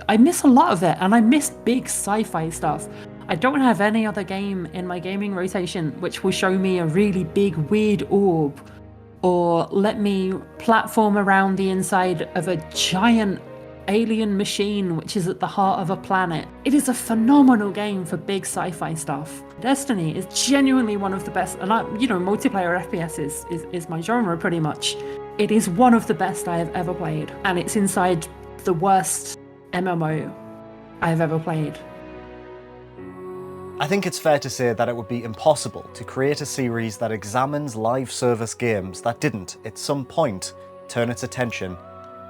I miss a lot of it, and I miss big sci-fi stuff. I don't have any other game in my gaming rotation which will show me a really big weird orb, or let me platform around the inside of a giant alien machine which is at the heart of a planet. It is a phenomenal game for big sci-fi stuff. Destiny is genuinely one of the best, and multiplayer FPS is my genre pretty much. It is one of the best I have ever played, and it's inside the worst MMO I have ever played. I think it's fair to say that it would be impossible to create a series that examines live service games that didn't, at some point, turn its attention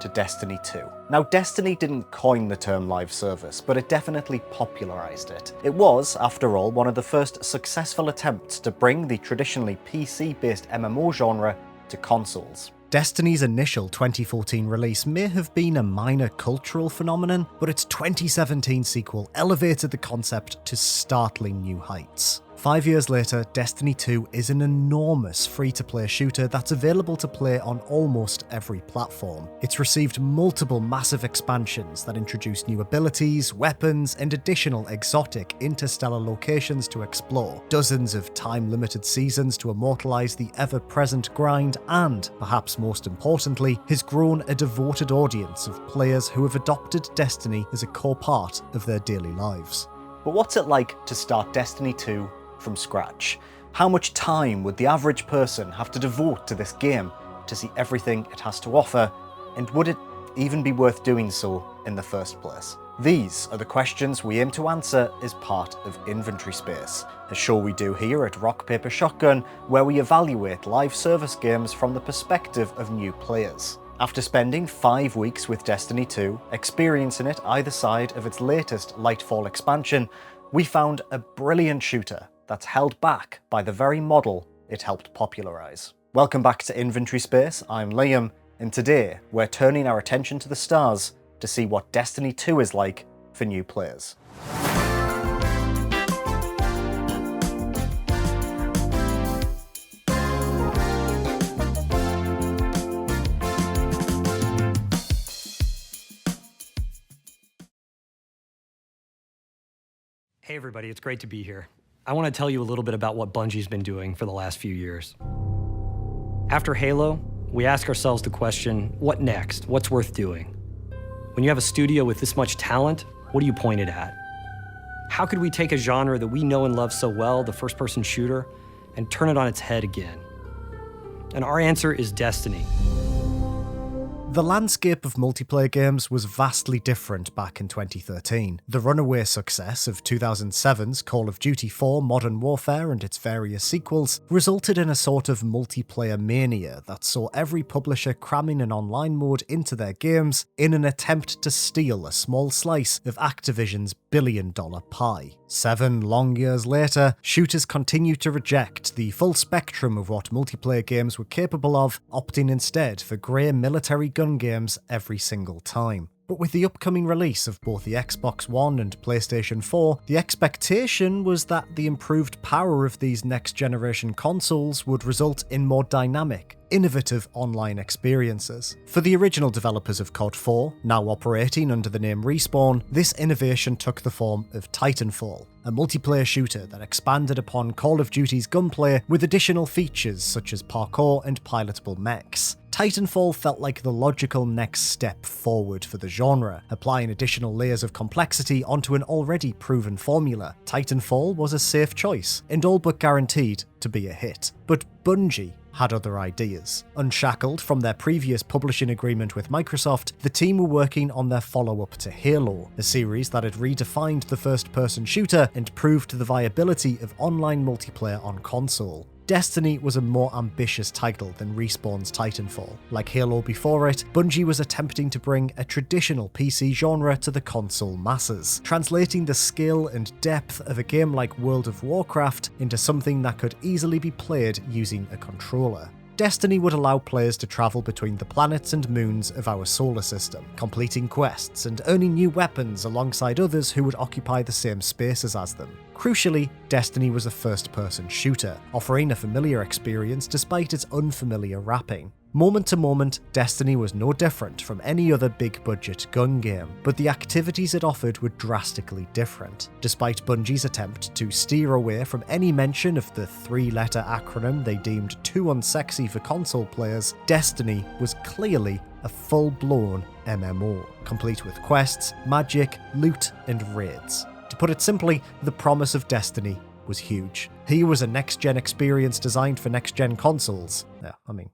to Destiny 2. Now, Destiny didn't coin the term live service, but it definitely popularised it. It was, after all, one of the first successful attempts to bring the traditionally PC-based MMO genre to consoles. Destiny's initial 2014 release may have been a minor cultural phenomenon, but its 2017 sequel elevated the concept to startling new heights. 5 years later, Destiny 2 is an enormous free-to-play shooter that's available to play on almost every platform. It's received multiple massive expansions that introduce new abilities, weapons, and additional exotic interstellar locations to explore, dozens of time-limited seasons to immortalise the ever-present grind, and, perhaps most importantly, has grown a devoted audience of players who have adopted Destiny as a core part of their daily lives. But what's it like to start Destiny 2 from scratch? How much time would the average person have to devote to this game to see everything it has to offer, and would it even be worth doing so in the first place? These are the questions we aim to answer as part of Inventory Space, a show we do here at Rock Paper Shotgun, where we evaluate live service games from the perspective of new players. After spending 5 weeks with Destiny 2, experiencing it either side of its latest Lightful expansion, we found a brilliant shooter that's held back by the very model it helped popularise. Welcome back to Inventory Space, I'm Liam, and today we're turning our attention to the stars to see what Destiny 2 is like for new players. Hey everybody, it's great to be here. I want to tell you a little bit about what Bungie's been doing for the last few years. After Halo, we ask ourselves the question, what next? What's worth doing? When you have a studio with this much talent, what do you point it at? How could we take a genre that we know and love so well, the first-person shooter, and turn it on its head again? And our answer is Destiny. The landscape of multiplayer games was vastly different back in 2013. The runaway success of 2007's Call of Duty 4 Modern Warfare and its various sequels resulted in a sort of multiplayer mania that saw every publisher cramming an online mode into their games in an attempt to steal a small slice of Activision's billion-dollar pie. 7 long years later, shooters continue to reject the full spectrum of what multiplayer games were capable of, opting instead for grey military gun games every single time. But with the upcoming release of both the Xbox One and PlayStation 4, the expectation was that the improved power of these next-generation consoles would result in more dynamic, innovative online experiences. For the original developers of COD 4, now operating under the name Respawn, this innovation took the form of Titanfall, a multiplayer shooter that expanded upon Call of Duty's gunplay with additional features such as parkour and pilotable mechs. Titanfall felt like the logical next step forward for the genre, applying additional layers of complexity onto an already proven formula. Titanfall was a safe choice, and all but guaranteed to be a hit. But Bungie had other ideas. Unshackled from their previous publishing agreement with Microsoft, the team were working on their follow-up to Halo, a series that had redefined the first-person shooter and proved the viability of online multiplayer on console. Destiny was a more ambitious title than Respawn's Titanfall. Like Halo before it, Bungie was attempting to bring a traditional PC genre to the console masses, translating the skill and depth of a game like World of Warcraft into something that could easily be played using a controller. Destiny would allow players to travel between the planets and moons of our solar system, completing quests and earning new weapons alongside others who would occupy the same spaces as them. Crucially, Destiny was a first-person shooter, offering a familiar experience despite its unfamiliar wrapping. Moment to moment, Destiny was no different from any other big-budget gun game, but the activities it offered were drastically different. Despite Bungie's attempt to steer away from any mention of the three-letter acronym they deemed too unsexy for console players, Destiny was clearly a full-blown MMO, complete with quests, magic, loot, and raids. To put it simply, the promise of Destiny was huge. Here was a next-gen experience designed for next-gen consoles.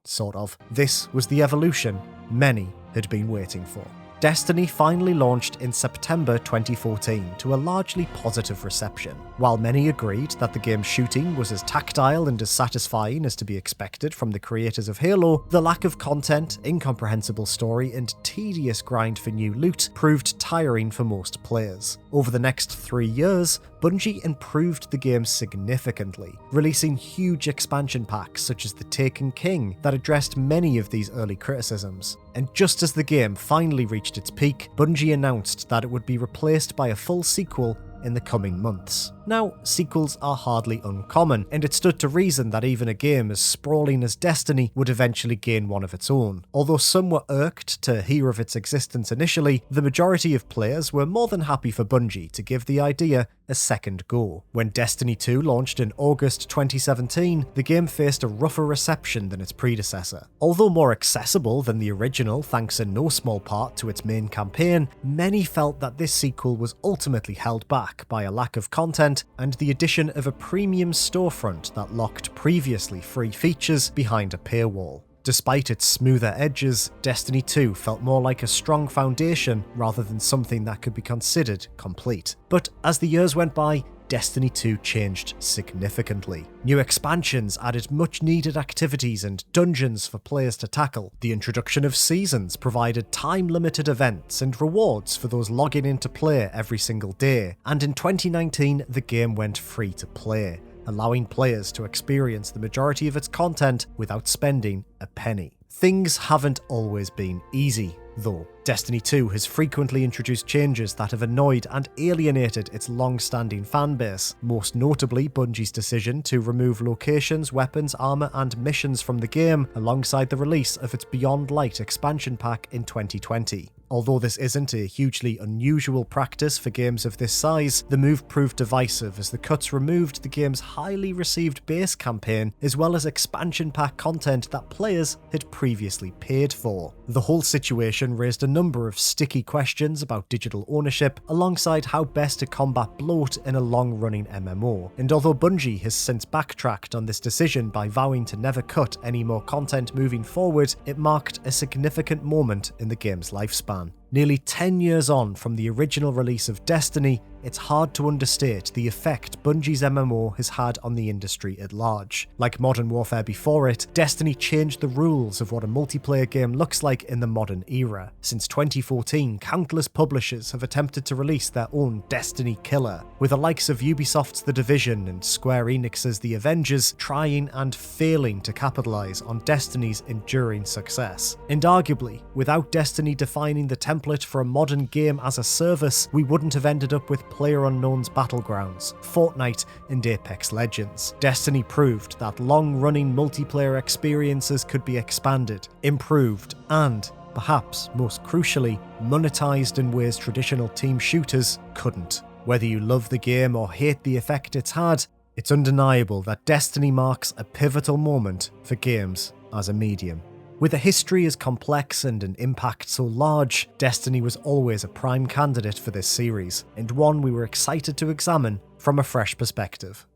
Sort of. This was the evolution many had been waiting for. Destiny finally launched in September 2014 to a largely positive reception. While many agreed that the game's shooting was as tactile and as satisfying as to be expected from the creators of Halo, the lack of content, incomprehensible story, and tedious grind for new loot proved tiring for most players. Over the next 3 years, Bungie improved the game significantly, releasing huge expansion packs such as the Taken King that addressed many of these early criticisms. And just as the game finally reached its peak, Bungie announced that it would be replaced by a full sequel in the coming months. Now, sequels are hardly uncommon, and it stood to reason that even a game as sprawling as Destiny would eventually gain one of its own. Although some were irked to hear of its existence initially, the majority of players were more than happy for Bungie to give the idea a second go. When Destiny 2 launched in August 2017, the game faced a rougher reception than its predecessor. Although more accessible than the original thanks in no small part to its main campaign, many felt that this sequel was ultimately held back by a lack of content and the addition of a premium storefront that locked previously free features behind a paywall. Despite its smoother edges, Destiny 2 felt more like a strong foundation rather than something that could be considered complete. But as the years went by, Destiny 2 changed significantly. New expansions added much needed activities and dungeons for players to tackle. The introduction of seasons provided time-limited events and rewards for those logging in to play every single day. And in 2019, the game went free to play, allowing players to experience the majority of its content without spending a penny. Things haven't always been easy, though. Destiny 2 has frequently introduced changes that have annoyed and alienated its long-standing fanbase, most notably Bungie's decision to remove locations, weapons, armour and missions from the game alongside the release of its Beyond Light expansion pack in 2020. Although this isn't a hugely unusual practice for games of this size, the move proved divisive as the cuts removed the game's highly received base campaign as well as expansion pack content that players had previously paid for. The whole situation raised a number of sticky questions about digital ownership alongside how best to combat bloat in a long-running MMO, and although Bungie has since backtracked on this decision by vowing to never cut any more content moving forward, it marked a significant moment in the game's lifespan. Nearly 10 years on from the original release of Destiny, it's hard to understate the effect Bungie's MMO has had on the industry at large. Like Modern Warfare before it, Destiny changed the rules of what a multiplayer game looks like in the modern era. Since 2014, countless publishers have attempted to release their own Destiny killer, with the likes of Ubisoft's The Division and Square Enix's The Avengers trying and failing to capitalise on Destiny's enduring success. And arguably, without Destiny defining the template for a modern game as a service, we wouldn't have ended up with PlayerUnknown's Battlegrounds, Fortnite, and Apex Legends. Destiny proved that long-running multiplayer experiences could be expanded, improved, and, perhaps most crucially, monetized in ways traditional team shooters couldn't. Whether you love the game or hate the effect it's had, it's undeniable that Destiny marks a pivotal moment for games as a medium. With a history as complex and an impact so large, Destiny was always a prime candidate for this series, and one we were excited to examine from a fresh perspective.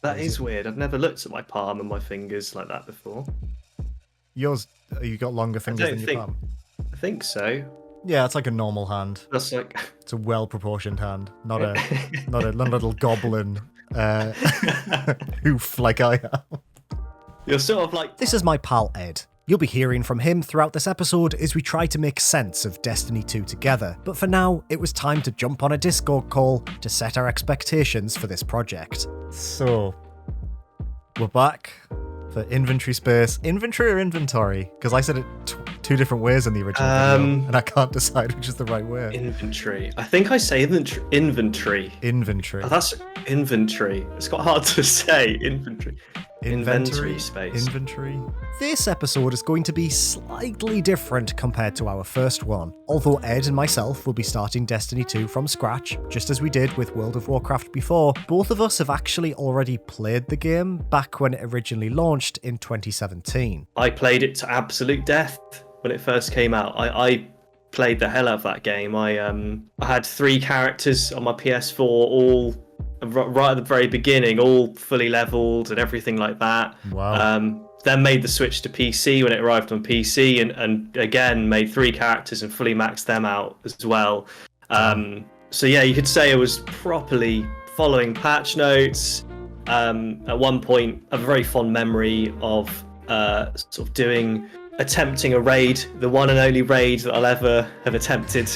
That is weird. I've never looked at my palm and my fingers like that before. Yours, you got longer fingers than your palm? I think so. Yeah, it's like a normal hand. That's like... It's a well-proportioned hand, not a little goblin hoof like I am. You're sort of like... This is my pal Ed. You'll be hearing from him throughout this episode as we try to make sense of Destiny 2 together, but for now, it was time to jump on a Discord call to set our expectations for this project. So, we're back for inventory space. Inventory or inventory? Because I said it two different ways in the original video, and I can't decide which is the right way. Inventory. I think I say inventory. Inventory. Oh, that's inventory. It's quite hard to say. Inventory space. Inventory. This episode is going to be slightly different compared to our first one. Although Ed and myself will be starting Destiny 2 from scratch, just as we did with World of Warcraft before, both of us have actually already played the game back when it originally launched in 2017. I played it to absolute death when it first came out. I played the hell out of that game. I had 3 characters on my PS4, all right at the very beginning, all fully leveled and everything like that. Wow. Then made the switch to PC when it arrived on PC, and again made 3 characters and fully maxed them out as well. So yeah, you could say I was properly following patch notes. At one point, I have a very fond memory of sort of attempting a raid, the one and only raid that I'll ever have attempted.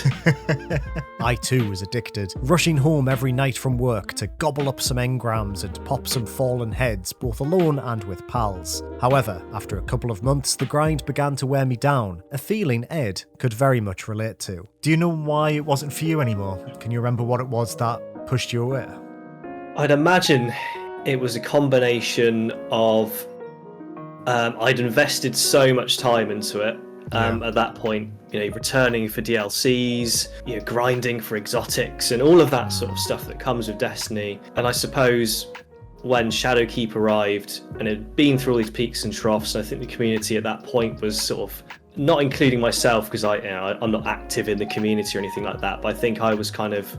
I too was addicted, rushing home every night from work to gobble up some engrams and pop some fallen heads, both alone and with pals. However, after a couple of months, the grind began to wear me down, a feeling Ed could very much relate to. Do you know why it wasn't for you anymore? Can you remember what it was that pushed you away? I'd imagine it was a combination of I'd invested so much time into it at that point, returning for DLCs, grinding for exotics and all of that sort of stuff that comes with Destiny. And I suppose when Shadowkeep arrived and it had been through all these peaks and troughs, I think the community at that point was sort of, not including myself because I'm not active in the community or anything like that, but I think I was kind of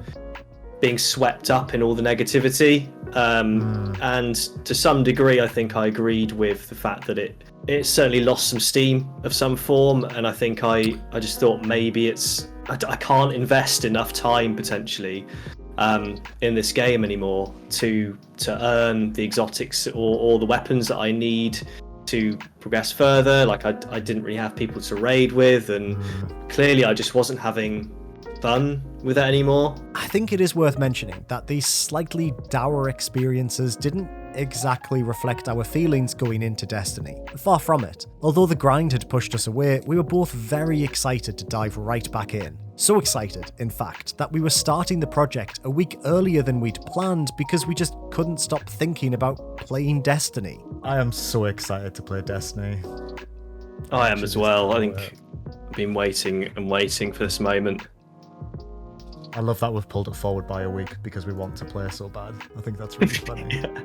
being swept up in all the negativity, and to some degree I think I agreed with the fact that it certainly lost some steam of some form, and I think I just thought maybe I can't invest enough time potentially in this game anymore to earn the exotics or the weapons that I need to progress further. Like I didn't really have people to raid with, and clearly I just wasn't having fun with it anymore. I think it is worth mentioning that these slightly dour experiences didn't exactly reflect our feelings going into Destiny. Far from it. Although the grind had pushed us away, we were both very excited to dive right back in. So excited, in fact, that we were starting the project a week earlier than we'd planned because we just couldn't stop thinking about playing Destiny. I am so excited to play Destiny. I am as well. I think I've been waiting and waiting for this moment. I love that we've pulled it forward by a week because we want to play so bad. I think that's really funny. Yeah.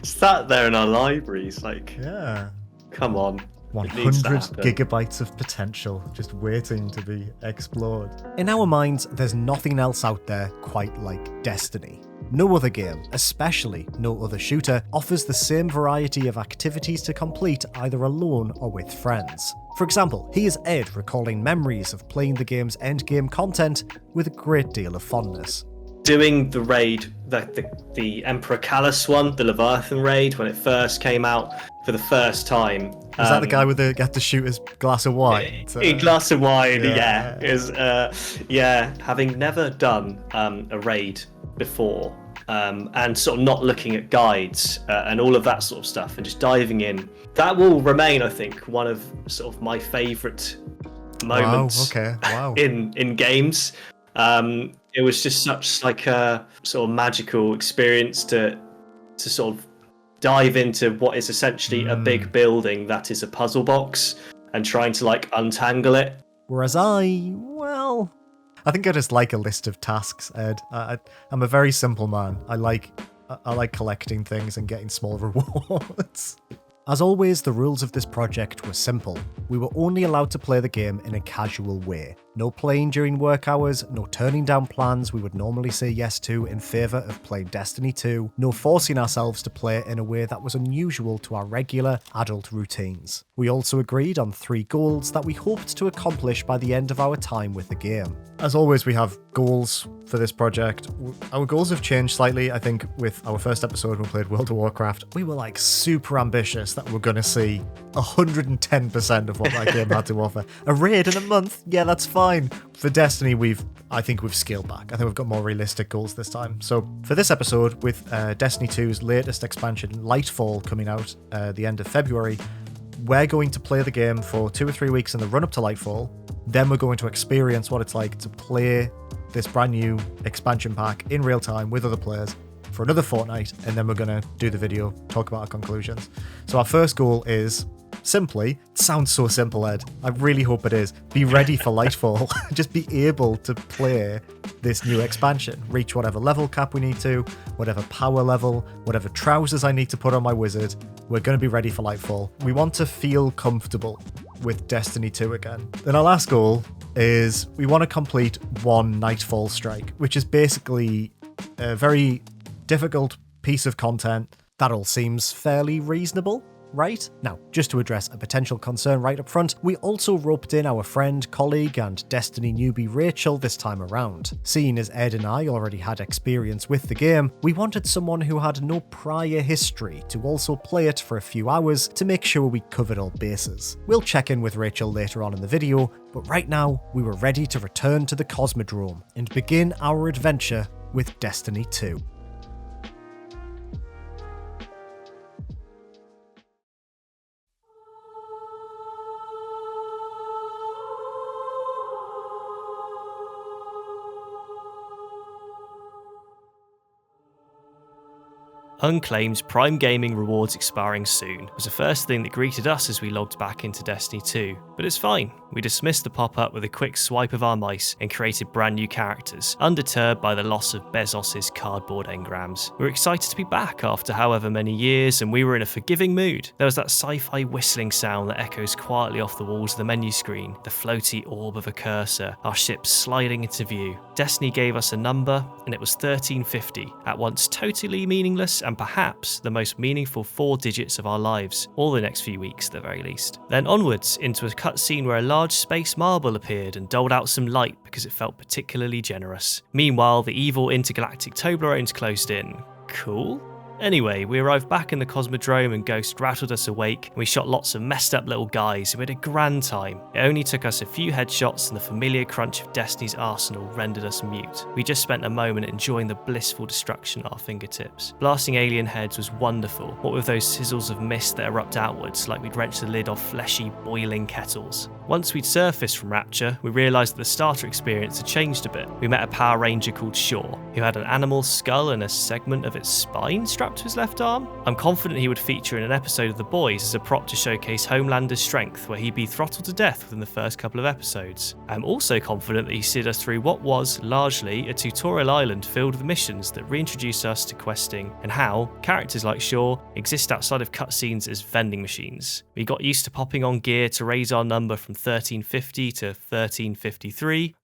Sat there in our libraries, yeah. Come on. 100 gigabytes of potential just waiting to be explored. In our minds, there's nothing else out there quite like Destiny. No other game, especially no other shooter, offers the same variety of activities to complete either alone or with friends. For example, here's Ed recalling memories of playing the game's endgame content with a great deal of fondness. Doing the raid, the Emperor Callus one, the Leviathan raid, when it first came out for the first time. Was that the guy with the get to shoot his glass of wine? A glass of wine, yeah. Having never done a raid before, and sort of not looking at guides and all of that sort of stuff, and just diving in. That will remain, I think, one of sort of my favourite moments. Wow. in games. It was just such like a sort of magical experience to sort of dive into what is essentially a big building that is a puzzle box and trying to untangle it. Whereas I think I just like a list of tasks, Ed. I'm a very simple man. I like collecting things and getting small rewards. As always, the rules of this project were simple. We were only allowed to play the game in a casual way. No playing during work hours, no turning down plans we would normally say yes to in favour of playing Destiny 2, no forcing ourselves to play in a way that was unusual to our regular adult routines. We also agreed on 3 goals that we hoped to accomplish by the end of our time with the game. As always, we have goals for this project. Our goals have changed slightly. I think with our first episode when we played World of Warcraft, we were super ambitious that we're going to see 110% of what that game had to offer. A raid in a month? Yeah, that's fine. For Destiny, I think we've scaled back. I think we've got more realistic goals this time. So for this episode, with Destiny 2's latest expansion, Lightful, coming out the end of February, we're going to play the game for 2 or 3 weeks in the run-up to Lightfall. Then we're going to experience what it's like to play this brand new expansion pack in real time with other players for another fortnight, and then we're going to do the video, talk about our conclusions. So our first goal is simply, it sounds so simple, Ed, I really hope it is, be ready for Lightfall. Just be able to play this new expansion, reach whatever level cap we need to, whatever power level, whatever trousers I need to put on my wizard. We're going to be ready for Lightfall. We want to feel comfortable with Destiny 2 again. Then our last goal is we want to complete one Nightfall strike, which is basically a very difficult piece of content. That all seems fairly reasonable, right? Now, just to address a potential concern right up front, we also roped in our friend, colleague, and Destiny newbie Rachel this time around. Seeing as Ed and I already had experience with the game, we wanted someone who had no prior history to also play it for a few hours to make sure we covered all bases. We'll check in with Rachel later on in the video, but right now, we were ready to return to the Cosmodrome and begin our adventure with Destiny 2. Unclaimed Prime Gaming rewards expiring soon was the first thing that greeted us as we logged back into Destiny 2. But it's fine, we dismissed the pop-up with a quick swipe of our mice and created brand new characters, undeterred by the loss of Bezos's cardboard engrams. We were excited to be back after however many years, and we were in a forgiving mood. There was that sci-fi whistling sound that echoes quietly off the walls of the menu screen, the floaty orb of a cursor, our ship sliding into view. Destiny gave us a number, and it was 1350, at once totally meaningless and perhaps the most meaningful 4 digits of our lives, or the next few weeks at the very least. Then onwards into a cutscene where a large space marble appeared and doled out some light because it felt particularly generous. Meanwhile, the evil intergalactic Toblerones closed in. Cool. Anyway, we arrived back in the Cosmodrome and Ghost rattled us awake, and we shot lots of messed up little guys who had a grand time. It only took us a few headshots and the familiar crunch of Destiny's arsenal rendered us mute. We just spent a moment enjoying the blissful destruction at our fingertips. Blasting alien heads was wonderful, what with those sizzles of mist that erupt outwards like we'd wrenched the lid off fleshy, boiling kettles. Once we'd surfaced from Rapture, we realised that the starter experience had changed a bit. We met a Power Ranger called Shaw, who had an animal skull and a segment of its spine strapped to his left arm. I'm confident he would feature in an episode of The Boys as a prop to showcase Homelander's strength, where he'd be throttled to death within the first couple of episodes. I'm also confident that he steered us through what was, largely, a tutorial island filled with missions that reintroduce us to questing, and how characters like Shaw exist outside of cutscenes as vending machines. We got used to popping on gear to raise our number from 1350 to 1353.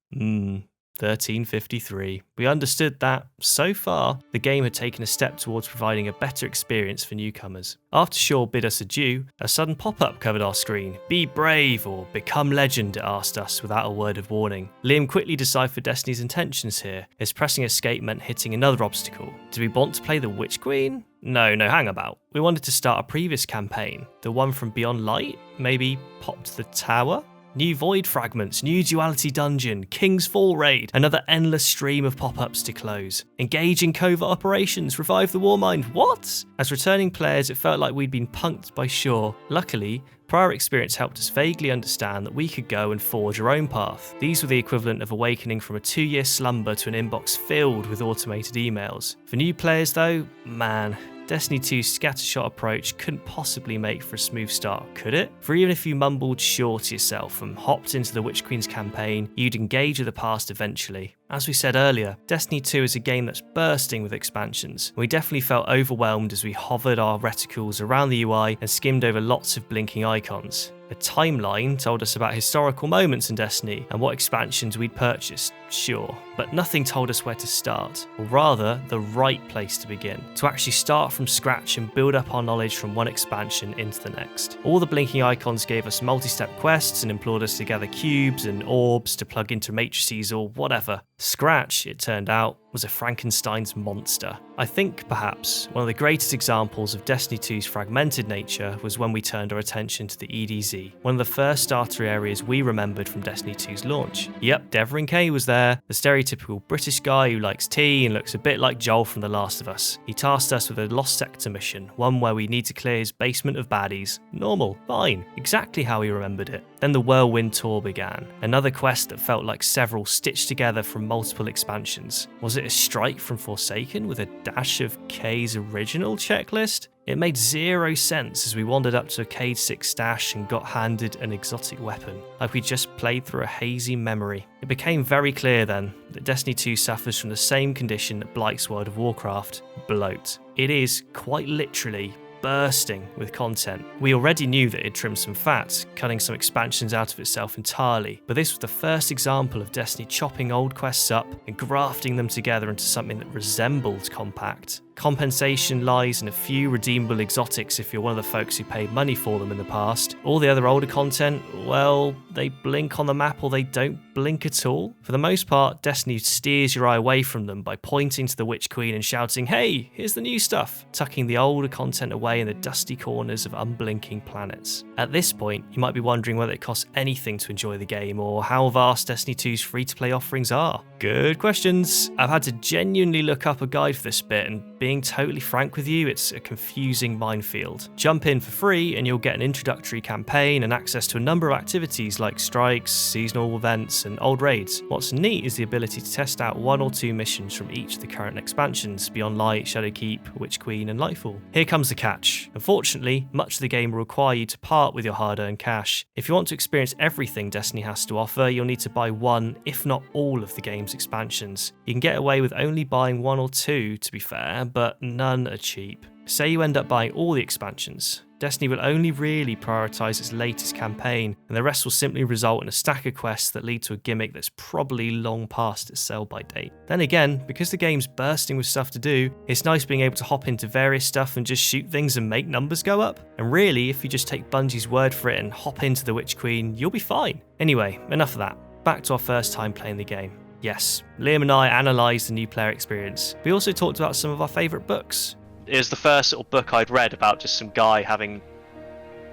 1353. We understood that, so far, the game had taken a step towards providing a better experience for newcomers. After Shaw bid us adieu, a sudden pop-up covered our screen. Be brave or become legend, it asked us without a word of warning. Liam quickly deciphered Destiny's intentions here, as pressing escape meant hitting another obstacle. Did we want to play the Witch Queen? No, hang about. We wanted to start a previous campaign, the one from Beyond Light? Maybe pop to the tower? New Void Fragments, new Duality Dungeon, King's Fall Raid, another endless stream of pop-ups to close. Engage in covert operations, revive the Warmind, what? As returning players, it felt like we'd been punked by Shaw. Luckily, prior experience helped us vaguely understand that we could go and forge our own path. These were the equivalent of awakening from a 2-year slumber to an inbox filled with automated emails. For new players though, man, Destiny 2's scattershot approach couldn't possibly make for a smooth start, could it? For even if you mumbled Shaw to yourself and hopped into the Witch Queen's campaign, you'd engage with the past eventually. As we said earlier, Destiny 2 is a game that's bursting with expansions. We definitely felt overwhelmed as we hovered our reticles around the UI and skimmed over lots of blinking icons. A timeline told us about historical moments in Destiny and what expansions we'd purchased, sure, but nothing told us where to start, or rather, the right place to begin, to actually start from scratch and build up our knowledge from one expansion into the next. All the blinking icons gave us multi-step quests and implored us to gather cubes and orbs to plug into matrices or whatever. Scratch, it turned out, was a Frankenstein's monster. I think, perhaps, one of the greatest examples of Destiny 2's fragmented nature was when we turned our attention to the EDZ, one of the first starter areas we remembered from Destiny 2's launch. Yep, Devrin Kay was there, the stereotypical British guy who likes tea and looks a bit like Joel from The Last of Us. He tasked us with a Lost Sector mission, one where we need to clear his basement of baddies. Normal, fine, exactly how he remembered it. Then the Whirlwind Tour began, another quest that felt like several stitched together from multiple expansions. Was it a strike from Forsaken with a dash of Kay's original checklist? It made zero sense as we wandered up to a Cade 6 stash and got handed an exotic weapon, like we just played through a hazy memory. It became very clear then that Destiny 2 suffers from the same condition that Blight's World of Warcraft: bloat. It is, quite literally, bursting with content. We already knew that it trimmed some fat, cutting some expansions out of itself entirely, but this was the first example of Destiny chopping old quests up and grafting them together into something that resembled compact. Compensation lies in a few redeemable exotics if you're one of the folks who paid money for them in the past. All the other older content, well, they blink on the map or they don't blink at all. For the most part, Destiny steers your eye away from them by pointing to the Witch Queen and shouting, "Hey, here's the new stuff," tucking the older content away in the dusty corners of unblinking planets. At this point, you might be wondering whether it costs anything to enjoy the game or how vast Destiny 2's free-to-play offerings are. Good questions. I've had to genuinely look up a guide for this bit, and being totally frank with you, it's a confusing minefield. Jump in for free and you'll get an introductory campaign and access to a number of activities like strikes, seasonal events, and old raids. What's neat is the ability to test out 1 or 2 missions from each of the current expansions, Beyond Light, Shadowkeep, Witch Queen, and Lightful. Here comes the catch. Unfortunately, much of the game will require you to part with your hard-earned cash. If you want to experience everything Destiny has to offer, you'll need to buy one, if not all, of the game's expansions. You can get away with only buying 1 or 2, to be fair, but none are cheap. Say you end up buying all the expansions. Destiny will only really prioritise its latest campaign, and the rest will simply result in a stack of quests that lead to a gimmick that's probably long past its sell-by date. Then again, because the game's bursting with stuff to do, it's nice being able to hop into various stuff and just shoot things and make numbers go up. And really, if you just take Bungie's word for it and hop into the Witch Queen, you'll be fine. Anyway, enough of that. Back to our first time playing the game. Yes, Liam and I analysed the new player experience. We also talked about some of our favourite books. It was the first little book I'd read about just some guy having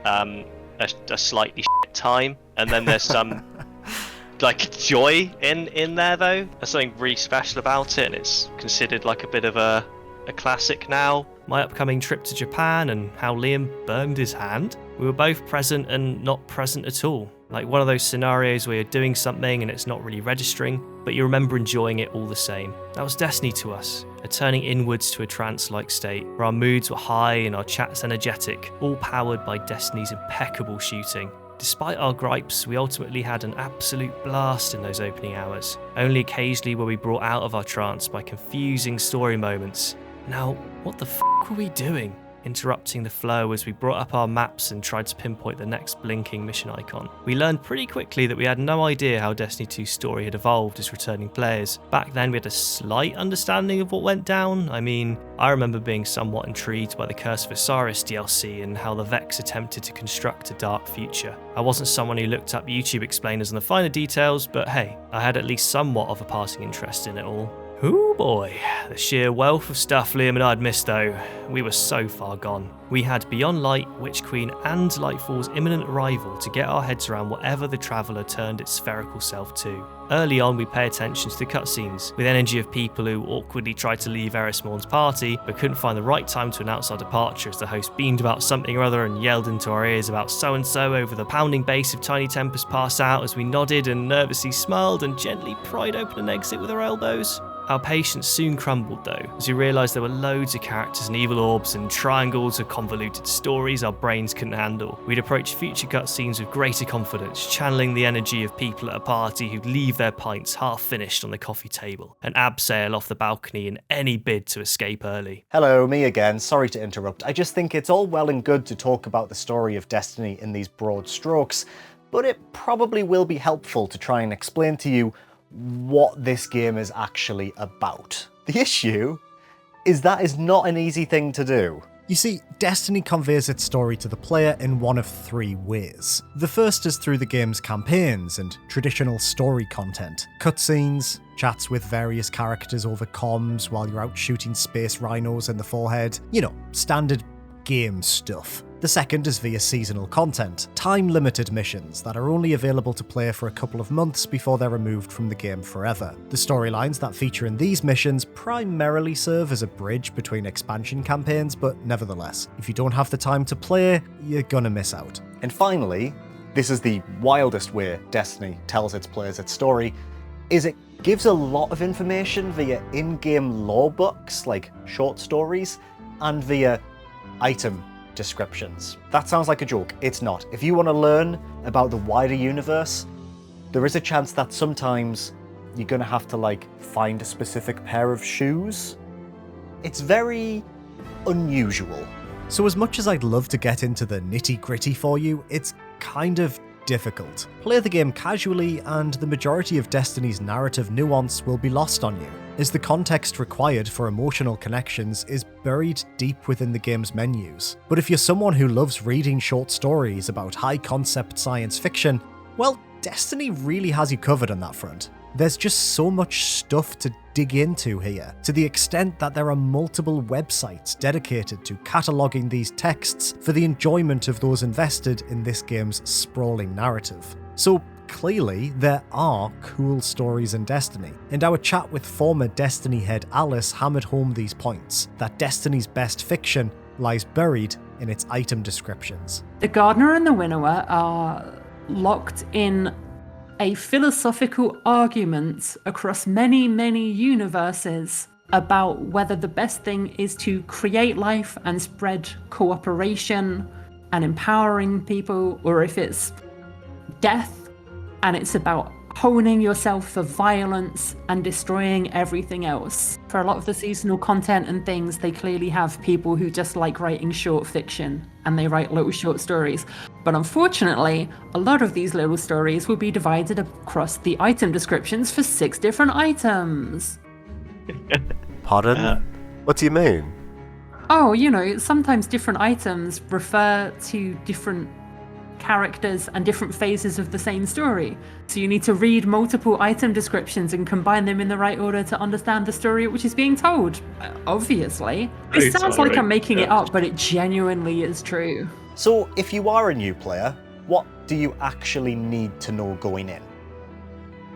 a slightly shit time, and then there's some like joy in there though. There's something really special about it, and it's considered like a bit of a classic now. My upcoming trip to Japan and how Liam burned his hand. We were both present and not present at all. Like one of those scenarios where you're doing something and it's not really registering, but you remember enjoying it all the same. That was Destiny to us, a turning inwards to a trance-like state, where our moods were high and our chats energetic, all powered by Destiny's impeccable shooting. Despite our gripes, we ultimately had an absolute blast in those opening hours. Only occasionally were we brought out of our trance by confusing story moments. Now, what the f*** were we doing? Interrupting the flow as we brought up our maps and tried to pinpoint the next blinking mission icon. We learned pretty quickly that we had no idea how Destiny 2's story had evolved as returning players. Back then we had a slight understanding of what went down. I mean, I remember being somewhat intrigued by the Curse of Osiris DLC and how the Vex attempted to construct a dark future. I wasn't someone who looked up YouTube explainers on the finer details, but hey, I had at least somewhat of a passing interest in it all. Ooh boy, the sheer wealth of stuff Liam and I had missed though. We were so far gone. We had Beyond Light, Witch Queen and Lightfall's imminent arrival to get our heads around whatever the Traveller turned its spherical self to. Early on we pay attention to the cutscenes, with energy of people who awkwardly tried to leave Erismorn's party but couldn't find the right time to announce our departure as the host beamed about something or other and yelled into our ears about so-and-so over the pounding bass of Tiny Tempest pass out as we nodded and nervously smiled and gently pried open an exit with our elbows. Our patience soon crumbled though, as we realised there were loads of characters and evil orbs and triangles of convoluted stories our brains couldn't handle. We'd approach future cutscenes with greater confidence, channeling the energy of people at a party who'd leave their pints half finished on the coffee table, and abseil off the balcony in any bid to escape early. Hello, me again. Sorry to interrupt. I just think it's all well and good to talk about the story of Destiny in these broad strokes, but it probably will be helpful to try and explain to you what this game is actually about. The issue is that is not an easy thing to do. You see, Destiny conveys its story to the player in one of 3 ways. The first is through the game's campaigns and traditional story content, cutscenes, chats with various characters over comms while you're out shooting space rhinos in the forehead. You know, standard game stuff. The second is via seasonal content, time-limited missions that are only available to play for a couple of months before they're removed from the game forever. The storylines that feature in these missions primarily serve as a bridge between expansion campaigns, but nevertheless, if you don't have the time to play, you're gonna miss out. And finally, this is the wildest way Destiny tells its players its story, is it gives a lot of information via in-game lore books, like short stories, and via item descriptions. That sounds like a joke. It's not. If you want to learn about the wider universe, there is a chance that sometimes you're going to have to, like, find a specific pair of shoes. It's very unusual. So as much as I'd love to get into the nitty-gritty for you, it's kind of difficult. Play the game casually and the majority of Destiny's narrative nuance will be lost on you, as the context required for emotional connections is buried deep within the game's menus. But if you're someone who loves reading short stories about high-concept science fiction, well, Destiny really has you covered on that front. There's just so much stuff to dig into here, to the extent that there are multiple websites dedicated to cataloguing these texts for the enjoyment of those invested in this game's sprawling narrative. So clearly, there are cool stories in Destiny, and our chat with former Destiny head Alice hammered home these points, that Destiny's best fiction lies buried in its item descriptions. The Gardener and the Winnower are locked in a philosophical argument across many, many universes about whether the best thing is to create life and spread cooperation and empowering people, or if it's death and it's about honing yourself for violence and destroying everything else. For a lot of the seasonal content and things, they clearly have people who just like writing short fiction and they write little short stories. But unfortunately, a lot of these little stories will be divided across the item descriptions for 6 different items. Pardon? What do you mean? Oh, you know, sometimes different items refer to different characters and different phases of the same story. So you need to read multiple item descriptions and combine them in the right order to understand the story which is being told. Obviously. It sounds like I'm making it up, but it genuinely is true. So, if you are a new player, what do you actually need to know going in?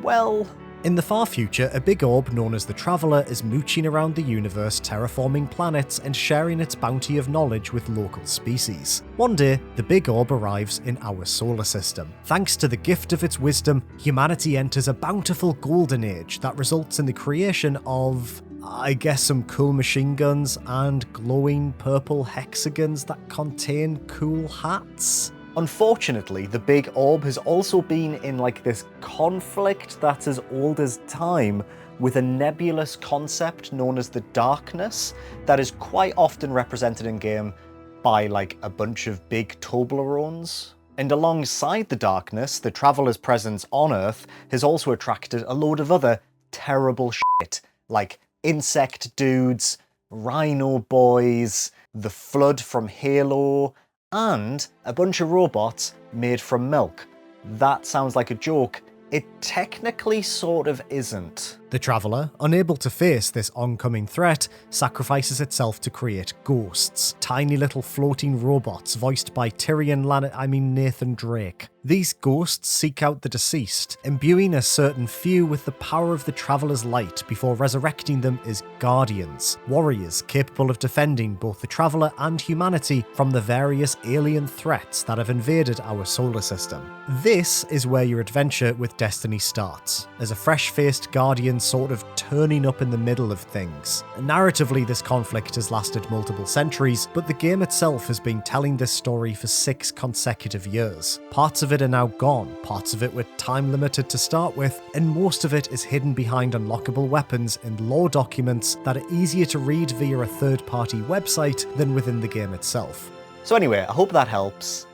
Well, in the far future, a big orb known as the Traveller is mooching around the universe, terraforming planets and sharing its bounty of knowledge with local species. One day, the big orb arrives in our solar system. Thanks to the gift of its wisdom, humanity enters a bountiful golden age that results in the creation of, I guess, some cool machine guns and glowing purple hexagons that contain cool hats. unfortunately, the big orb has also been in like this conflict that's as old as time with a nebulous concept known as the darkness that is quite often represented in game by like a bunch of big Toblerones. And alongside the darkness, the Traveller's presence on Earth has also attracted a load of other terrible shit, like insect dudes, rhino boys, the Flood from Halo, and a bunch of robots made from milk. That sounds like a joke. It technically sort of isn't. The Traveller, unable to face this oncoming threat, sacrifices itself to create ghosts, tiny little floating robots voiced by Nathan Drake. These ghosts seek out the deceased, imbuing a certain few with the power of the Traveller's light before resurrecting them as guardians, warriors capable of defending both the Traveller and humanity from the various alien threats that have invaded our solar system. This is where your adventure with Destiny starts, as a fresh-faced guardian sort of turning up in the middle of things. Narratively, this conflict has lasted multiple centuries, but the game itself has been telling this story for 6 consecutive years. Parts of it are now gone, parts of it were time limited to start with, and most of it is hidden behind unlockable weapons and lore documents that are easier to read via a third-party website than within the game itself. So anyway, I hope that helps.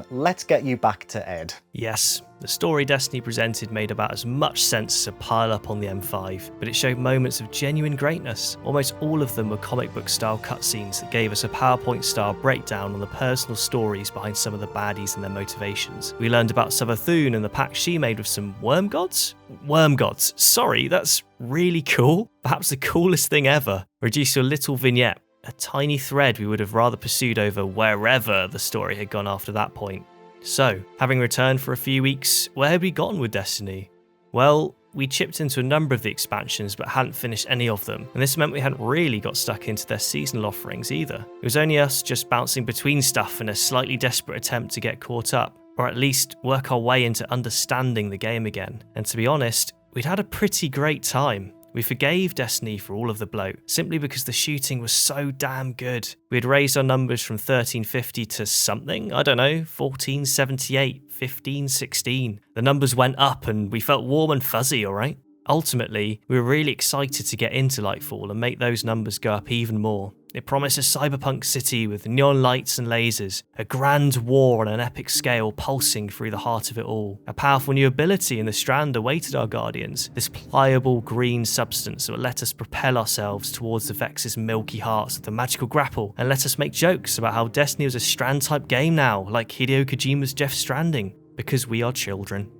let's get you back to Ed. Yes, the story Destiny presented made about as much sense as a pile up on the M5, but it showed moments of genuine greatness. Almost all of them were comic book style cutscenes that gave us a PowerPoint style breakdown on the personal stories behind some of the baddies and their motivations. We learned about Savathun and the pact she made with some worm gods? Worm gods, sorry, that's really cool. Perhaps the coolest thing ever. Reduce your little vignette, a tiny thread we would have rather pursued over wherever the story had gone after that point. So, having returned for a few weeks, where had we gotten with Destiny? Well, we chipped into a number of the expansions but hadn't finished any of them, and this meant we hadn't really got stuck into their seasonal offerings either. It was only us just bouncing between stuff in a slightly desperate attempt to get caught up, or at least work our way into understanding the game again. And to be honest, we'd had a pretty great time. We forgave Destiny for all of the bloat, simply because the shooting was so damn good. We had raised our numbers from 1350 to something, I don't know, 1478, 1516. The numbers went up and we felt warm and fuzzy, alright? Ultimately, we were really excited to get into Lightful and make those numbers go up even more. It promised a cyberpunk city with neon lights and lasers, a grand war on an epic scale pulsing through the heart of it all. A powerful new ability in the Strand awaited our guardians, this pliable green substance that would let us propel ourselves towards the Vex's milky hearts with a magical grapple, and let us make jokes about how Destiny was a Strand-type game now, like Hideo Kojima's Death Stranding, because we are children.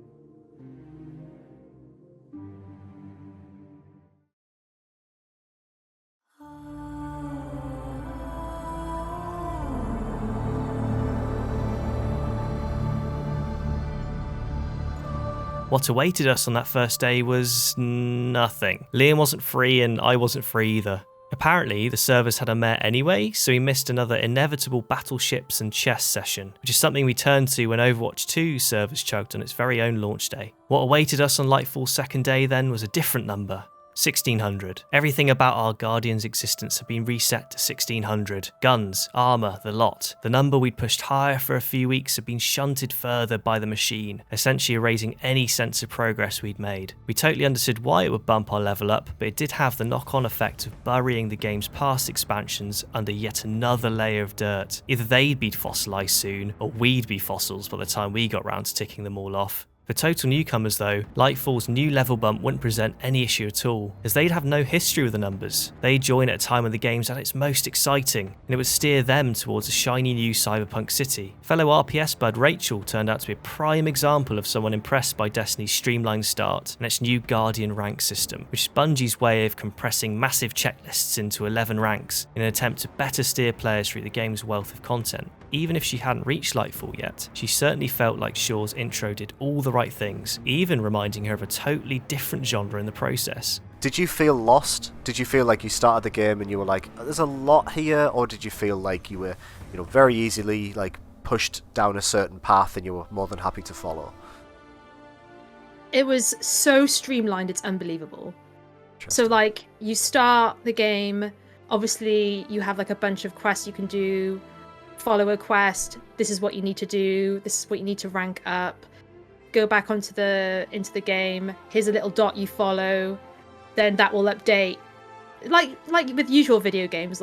What awaited us on that first day was nothing. Liam wasn't free and I wasn't free either. Apparently, the servers had a mare anyway, so we missed another inevitable battleships and chess session, which is something we turned to when Overwatch 2 servers chugged on its very own launch day. What awaited us on Lightfall's second day then was a different number. 1600. Everything about our Guardian's existence had been reset to 1600. Guns, armour, the lot. The number we'd pushed higher for a few weeks had been shunted further by the machine, essentially erasing any sense of progress we'd made. We totally understood why it would bump our level up, but it did have the knock-on effect of burying the game's past expansions under yet another layer of dirt. Either they'd be fossilised soon, or we'd be fossils by the time we got round to ticking them all off. For total newcomers though, Lightfall's new level bump wouldn't present any issue at all, as they'd have no history with the numbers. They'd join at a time when the game's at its most exciting, and it would steer them towards a shiny new cyberpunk city. Fellow RPS bud Rachel turned out to be a prime example of someone impressed by Destiny's streamlined start and its new Guardian rank system, which is Bungie's way of compressing massive checklists into 11 ranks in an attempt to better steer players through the game's wealth of content. Even if she hadn't reached Lightfall yet, she certainly felt like Shaw's intro did all the right things, even reminding her of a totally different genre in the process. Did you feel lost? Did you feel like you started the game and you were like, there's a lot here? Or did you feel like you were, very easily pushed down a certain path and you were more than happy to follow? It was so streamlined, it's unbelievable. So you start the game, obviously you have a bunch of quests you can do. Follow a quest, this is what you need to do, this is what you need to rank up, go back into the game, here's a little dot you follow, then that will update. Like with usual video games,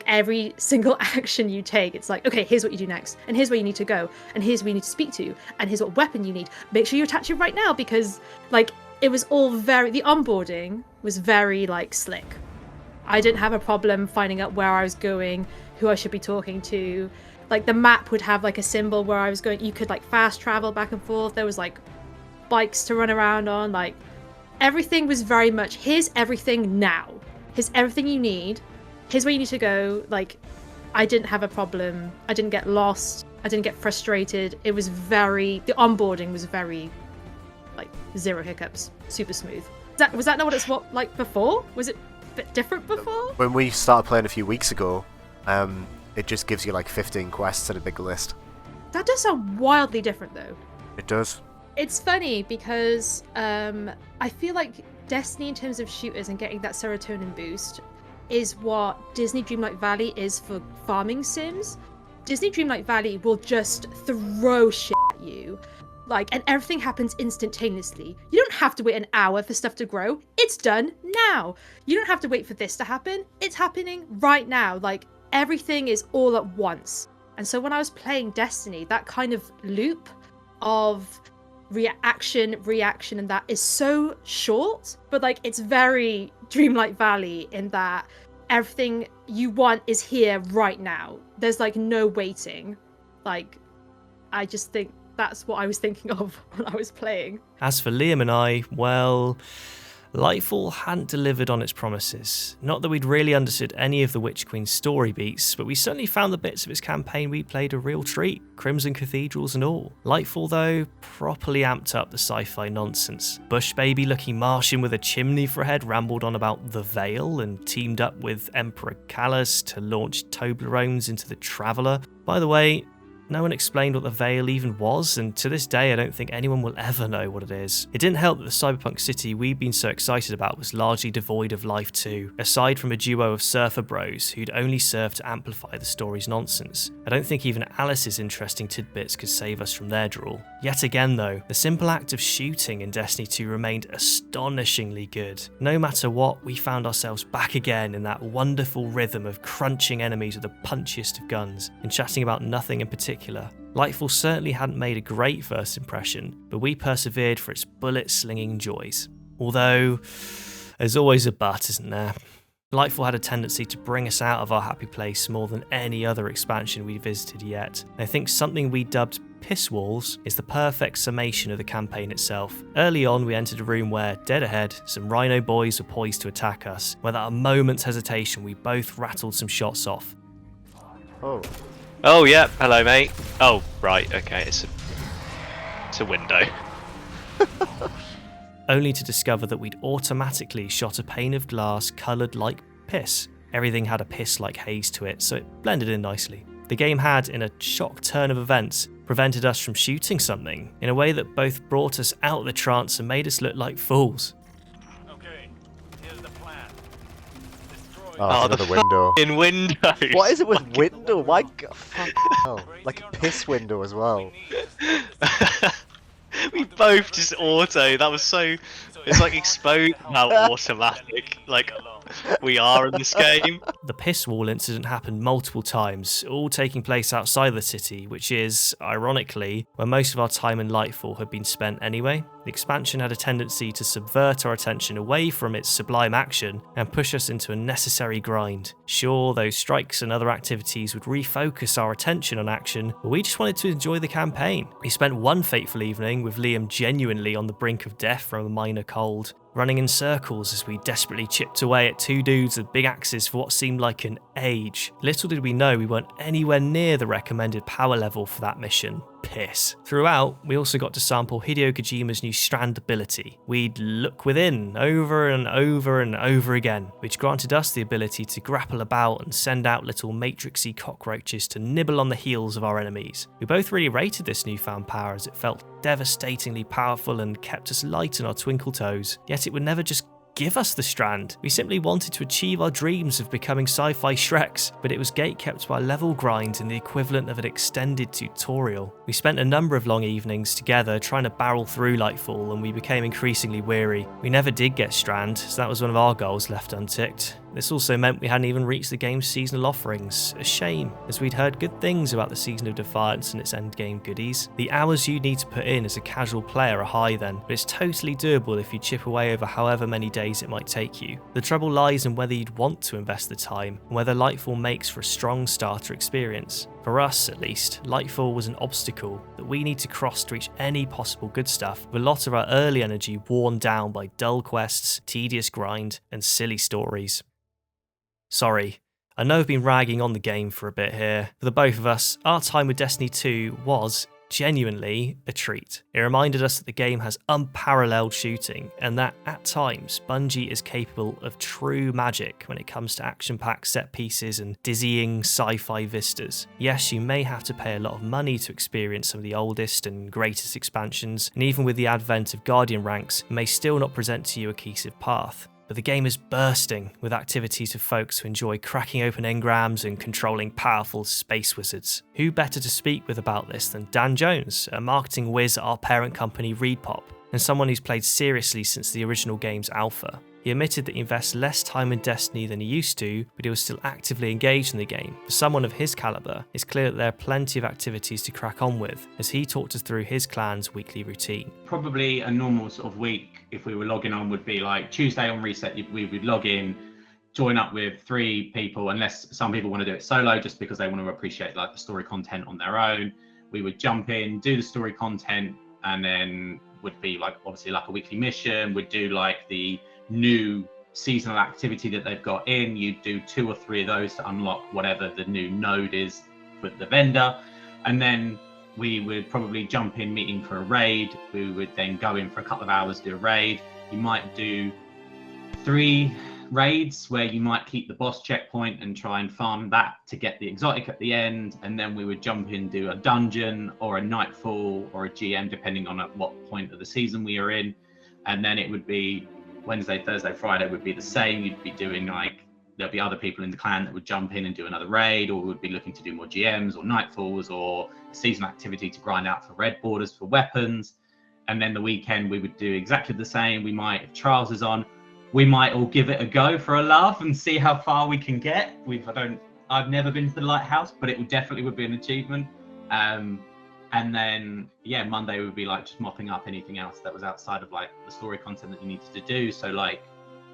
every single action you take, it's okay, here's what you do next, and here's where you need to go, and here's where you need to speak to, and here's what weapon you need. Make sure you attach it right now, because it was all the onboarding was very slick. I didn't have a problem finding out where I was going, who I should be talking to. The map would have a symbol where I was going. You could fast travel back and forth. There was bikes to run around on. Everything was very much, here's everything now. Here's everything you need. Here's where you need to go. I didn't have a problem. I didn't get lost. I didn't get frustrated. It was the onboarding was very, zero hiccups. Super smooth. Was that not what it's before? Was it a bit different before? When we started playing a few weeks ago, it just gives you 15 quests and a big list. That does sound wildly different though. It does. It's funny because I feel like Destiny in terms of shooters and getting that serotonin boost is what Disney Dreamlight Valley is for farming sims. Disney Dreamlight Valley will just throw shit at you. And everything happens instantaneously. You don't have to wait an hour for stuff to grow. It's done now. You don't have to wait for this to happen. It's happening right now. Everything is all at once. And so when I was playing Destiny, that kind of loop of reaction, and that is so short, but like it's very Dreamlight Valley in that everything you want is here right now. There's like no waiting. Like, I just think that's what I was thinking of when I was playing. As for Liam and I, well, Lightful hadn't delivered on its promises. Not that we'd really understood any of the Witch Queen's story beats, but we certainly found the bits of its campaign we played a real treat, Crimson Cathedrals and all. Lightful, though, properly amped up the sci-fi nonsense. Bush baby looking Martian with a chimney for a head rambled on about the Veil and teamed up with Emperor Callus to launch Toblerones into the Traveller. By the way, no one explained what the Veil even was, and to this day I don't think anyone will ever know what it is. It didn't help that the cyberpunk city we'd been so excited about was largely devoid of life too, aside from a duo of surfer bros who'd only served to amplify the story's nonsense. I don't think even Alice's interesting tidbits could save us from their drool. Yet again though, the simple act of shooting in Destiny 2 remained astonishingly good. No matter what, we found ourselves back again in that wonderful rhythm of crunching enemies with the punchiest of guns, and chatting about nothing in particular. Lightful certainly hadn't made a great first impression, but we persevered for its bullet-slinging joys. Although, there's always a but, isn't there? Lightful had a tendency to bring us out of our happy place more than any other expansion we'd visited yet. I think something we dubbed Pis Walls is the perfect summation of the campaign itself. Early on, we entered a room where, dead ahead, some rhino boys were poised to attack us. Without a moment's hesitation, we both rattled some shots off. Oh, yeah. Hello, mate. Oh, right. Okay. It's a window. Only to discover that we'd automatically shot a pane of glass coloured like piss. Everything had a piss-like haze to it, so it blended in nicely. The game had, in a shock turn of events, prevented us from shooting something, in a way that both brought us out of the trance and made us look like fools. Okay, here's the plan. Oh, the another window. In windows. What is it with window? Why? Fuck. Oh, like a piss window as well. We both just auto. That was so. It's like exposed how automatic like we are in this game. The piss wall incident happened multiple times, all taking place outside the city, which is, ironically, where most of our time in Lightful had been spent anyway. The expansion had a tendency to subvert our attention away from its sublime action and push us into a necessary grind. Sure, those strikes and other activities would refocus our attention on action, but we just wanted to enjoy the campaign. We spent one fateful evening with Liam genuinely on the brink of death from a minor cold, running in circles as we desperately chipped away at two dudes with big axes for what seemed like an age. Little did we know we weren't anywhere near the recommended power level for that mission. Piss. Throughout, we also got to sample Hideo Kojima's new Strand ability. We'd look within over and over and over again, which granted us the ability to grapple about and send out little matrixy cockroaches to nibble on the heels of our enemies. We both really rated this newfound power as it felt devastatingly powerful and kept us light on our twinkle toes. Yet it would never just give us the Strand. We simply wanted to achieve our dreams of becoming sci-fi Shreks, but it was gatekept by level grind and the equivalent of an extended tutorial. We spent a number of long evenings together trying to barrel through Lightfall, and we became increasingly weary. We never did get Strand, so that was one of our goals left unticked. This also meant we hadn't even reached the game's seasonal offerings. A shame, as we'd heard good things about the Season of Defiance and its endgame goodies. The hours you need to put in as a casual player are high then, but it's totally doable if you chip away over however many days it might take you. The trouble lies in whether you'd want to invest the time, and whether Lightfall makes for a strong starter experience. For us, at least, Lightfall was an obstacle that we need to cross to reach any possible good stuff, with a lot of our early energy worn down by dull quests, tedious grind, and silly stories. Sorry, I know I've been ragging on the game for a bit here. For the both of us, our time with Destiny 2 was genuinely a treat. It reminded us that the game has unparalleled shooting, and that at times Bungie is capable of true magic when it comes to action-packed set pieces and dizzying sci-fi vistas. Yes, you may have to pay a lot of money to experience some of the oldest and greatest expansions, and even with the advent of Guardian ranks, it may still not present to you a cohesive path. But the game is bursting with activities for folks who enjoy cracking open engrams and controlling powerful space wizards. Who better to speak with about this than Dan Jones, a marketing whiz at our parent company ReadPop? and someone who's played seriously since the original game's alpha. He admitted that he invests less time in Destiny than he used to, but he was still actively engaged in the game. For someone of his calibre, it's clear that there are plenty of activities to crack on with, as he talked us through his clan's weekly routine. Probably a normal sort of week, if we were logging on, would be like Tuesday on reset, we would log in, join up with 3 people, unless some people want to do it solo just because they want to appreciate like the story content on their own. We would jump in, do the story content, and then would be like obviously like a weekly mission. We'd do like the new seasonal activity that they've got in. You'd do 2 or 3 of those to unlock whatever the new node is with the vendor, and then we would probably jump in meeting for a raid. We would then go in for a couple of hours, do a raid. You might do 3 raids where you might keep the boss checkpoint and try and farm that to get the exotic at the end, and then we would jump in, do a dungeon or a nightfall or a GM depending on at what point of the season we are in. And then it would be Wednesday, Thursday, Friday would be the same. You'd be doing like, there'll be other people in the clan that would jump in and do another raid, or would be looking to do more GMs or nightfalls or a seasonal activity to grind out for red borders for weapons. And then the weekend we would do exactly the same. We might, if Trials is on, we might all give it a go for a laugh and see how far we can get. I've never been to the Lighthouse, but it would be an achievement. And then, yeah, Monday would be like just mopping up anything else that was outside of like the story content that you needed to do. So like,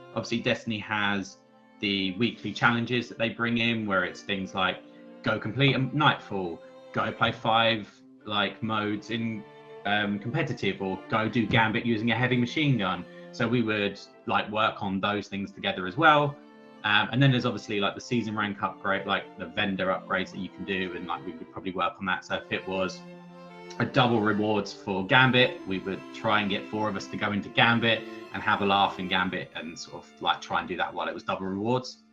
obviously Destiny has the weekly challenges that they bring in, where it's things like go complete a nightfall, go play 5 like modes in competitive, or go do Gambit using a heavy machine gun. So we would like work on those things together as well. And then there's obviously like the season rank upgrade, like the vendor upgrades that you can do, and like we would probably work on that. So if it was a double rewards for Gambit, we would try and get 4 of us to go into Gambit and have a laugh in Gambit and sort of like try and do that while it was double rewards.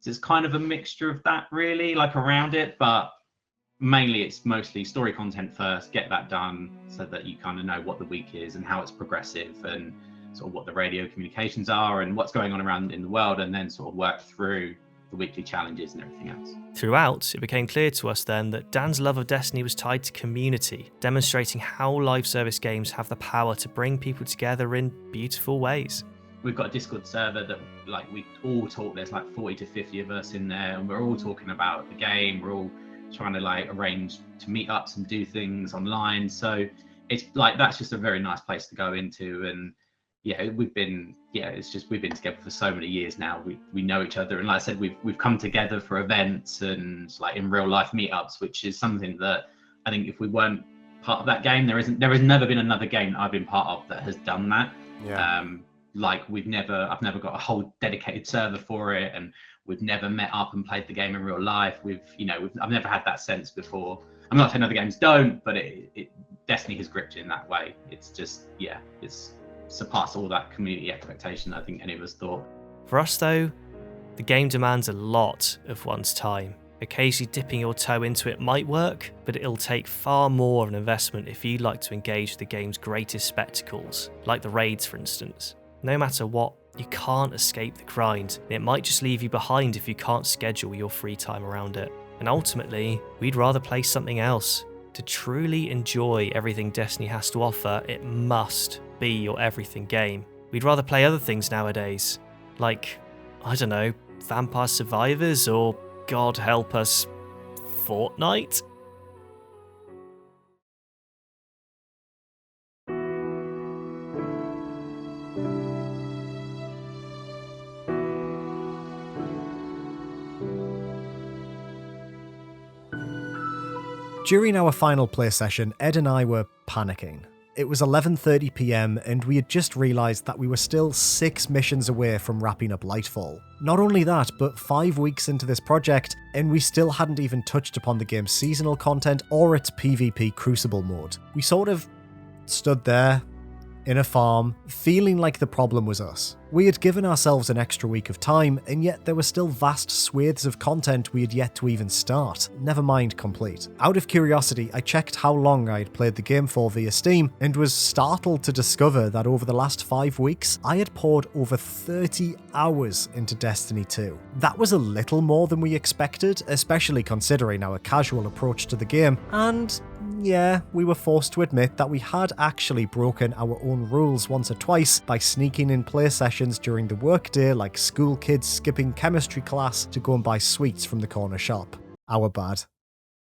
So it's kind of a mixture of that really, like around it, but mainly it's mostly story content first, get that done so that you kind of know what the week is and how it's progressive and sort of what the radio communications are and what's going on around in the world, and then sort of work through the weekly challenges and everything else. Throughout, it became clear to us then that Dan's love of Destiny was tied to community, demonstrating how live service games have the power to bring people together in beautiful ways. We've got a Discord server that like we all talk, there's like 40 to 50 of us in there, and we're all talking about the game. We're all trying to like arrange to meet ups and do things online. So it's like, that's just a very nice place to go into. And yeah, we've been together for so many years now. We know each other, and like I said, we've come together for events and like in real life meetups, which is something that I think if we weren't part of that game, there has never been another game that I've been part of that has done that. Yeah. Like I've never got a whole dedicated server for it, and we've never met up and played the game in real life. I've never had that sense before. I'm not saying other games don't, but Destiny has gripped it in that way. It's just, yeah, it's surpassed all that community expectation I think any of us thought. For us though, the game demands a lot of one's time. Occasionally dipping your toe into it might work, but it'll take far more of an investment if you'd like to engage with the game's greatest spectacles, like the raids for instance. No matter what, you can't escape the grind, and it might just leave you behind if you can't schedule your free time around it. And ultimately, we'd rather play something else. To truly enjoy everything Destiny has to offer, it must be your everything game. We'd rather play other things nowadays, like, I don't know, Vampire Survivors or, God help us, Fortnite? During our final play session, Ed and I were panicking. It was 11:30 PM and we had just realised that we were still 6 missions away from wrapping up Lightful. Not only that, but 5 weeks into this project, and we still hadn't even touched upon the game's seasonal content or its PvP Crucible mode. We sort of stood there, in a farm, feeling like the problem was us. We had given ourselves an extra week of time, and yet there were still vast swathes of content we had yet to even start, never mind complete. Out of curiosity, I checked how long I had played the game for via Steam, and was startled to discover that over the last 5 weeks, I had poured over 30 hours into Destiny 2. That was a little more than we expected, especially considering our casual approach to the game, and Yeah, we were forced to admit that we had actually broken our own rules once or twice by sneaking in play sessions during the workday like school kids skipping chemistry class to go and buy sweets from the corner shop. Our bad.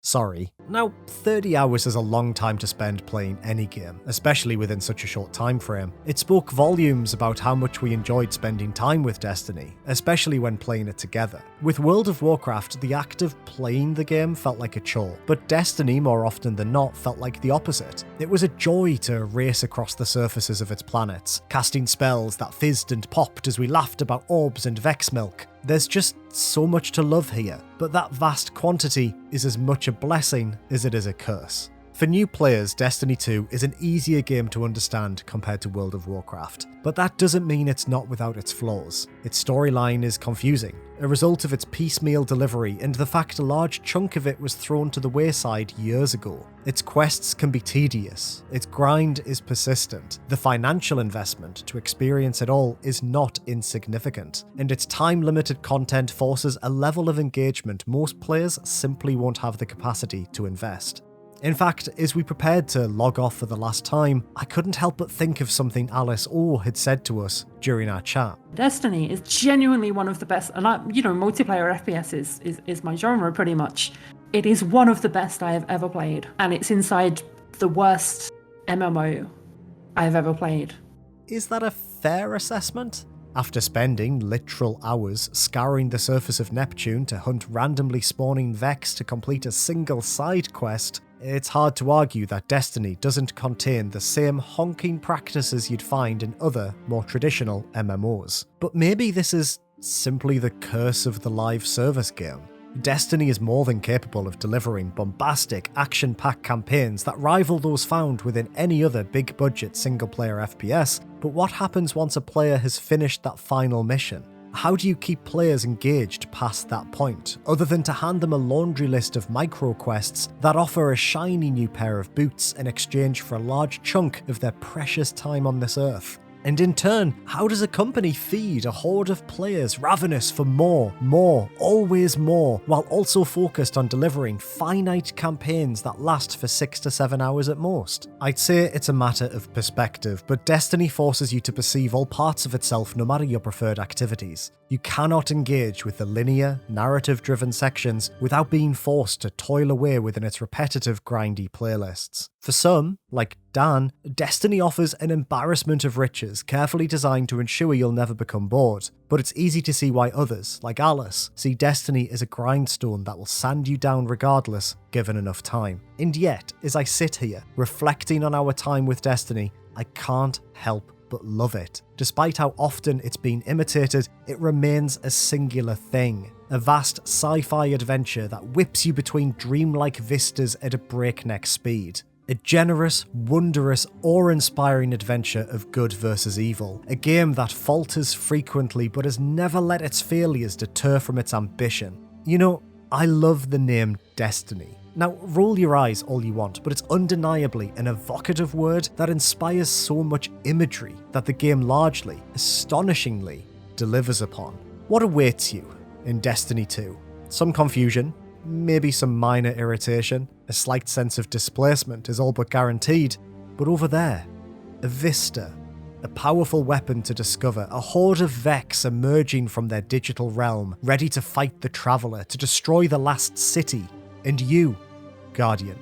Sorry. Now, 30 hours is a long time to spend playing any game, especially within such a short time frame. It spoke volumes about how much we enjoyed spending time with Destiny, especially when playing it together. With World of Warcraft, the act of playing the game felt like a chore, but Destiny, more often than not, felt like the opposite. It was a joy to race across the surfaces of its planets, casting spells that fizzed and popped as we laughed about orbs and Vex milk. There's just so much to love here, but that vast quantity is as much a blessing as it is a curse. For new players, Destiny 2 is an easier game to understand compared to World of Warcraft, but that doesn't mean it's not without its flaws. Its storyline is confusing, a result of its piecemeal delivery and the fact a large chunk of it was thrown to the wayside years ago. Its quests can be tedious, its grind is persistent, the financial investment to experience it all is not insignificant, and its time-limited content forces a level of engagement most players simply won't have the capacity to invest. In fact, as we prepared to log off for the last time, I couldn't help but think of something Alice O had said to us during our chat. Destiny is genuinely one of the best, and multiplayer FPS is my genre pretty much. It is one of the best I have ever played, and it's inside the worst MMO I have ever played. Is that a fair assessment? After spending literal hours scouring the surface of Neptune to hunt randomly spawning Vex to complete a single side quest, it's hard to argue that Destiny doesn't contain the same honking practices you'd find in other, more traditional MMOs. But maybe this is simply the curse of the live service game. Destiny is more than capable of delivering bombastic, action-packed campaigns that rival those found within any other big-budget single-player FPS, but what happens once a player has finished that final mission? How do you keep players engaged past that point, other than to hand them a laundry list of micro-quests that offer a shiny new pair of boots in exchange for a large chunk of their precious time on this earth? And in turn, how does a company feed a horde of players ravenous for more, always more, while also focused on delivering finite campaigns that last for 6 to 7 hours at most? I'd say it's a matter of perspective, but Destiny forces you to perceive all parts of itself no matter your preferred activities. You cannot engage with the linear, narrative-driven sections without being forced to toil away within its repetitive, grindy playlists. For some, like Dan, Destiny offers an embarrassment of riches carefully designed to ensure you'll never become bored, but it's easy to see why others, like Alice, see Destiny as a grindstone that will sand you down regardless, given enough time. And yet, as I sit here, reflecting on our time with Destiny, I can't help but love it. Despite how often it's been imitated, it remains a singular thing. A vast sci-fi adventure that whips you between dreamlike vistas at a breakneck speed. A generous, wondrous, awe-inspiring adventure of good versus evil. A game that falters frequently but has never let its failures deter from its ambition. You know, I love the name Destiny. Now, roll your eyes all you want, but it's undeniably an evocative word that inspires so much imagery that the game largely, astonishingly, delivers upon. What awaits you in Destiny 2? Some confusion, maybe some minor irritation, a slight sense of displacement is all but guaranteed, but over there, a vista, a powerful weapon to discover, a horde of Vex emerging from their digital realm, ready to fight the Traveller, to destroy the last city, and you, Guardian,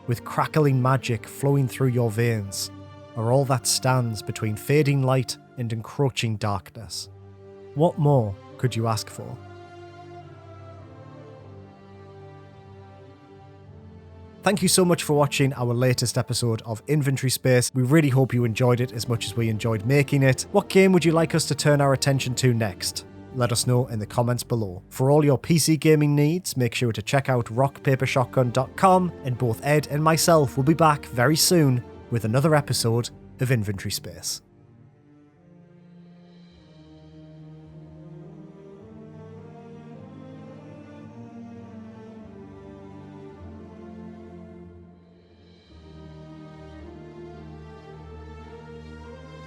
with crackling magic flowing through your veins, are all that stands between fading light and encroaching darkness. What more could you ask for? Thank you so much for watching our latest episode of Inventory Space. We really hope you enjoyed it as much as we enjoyed making it. What game would you like us to turn our attention to next? Let us know in the comments below. For all your PC gaming needs, make sure to check out rockpapershotgun.com, and both Ed and myself will be back very soon with another episode of Inventory Space.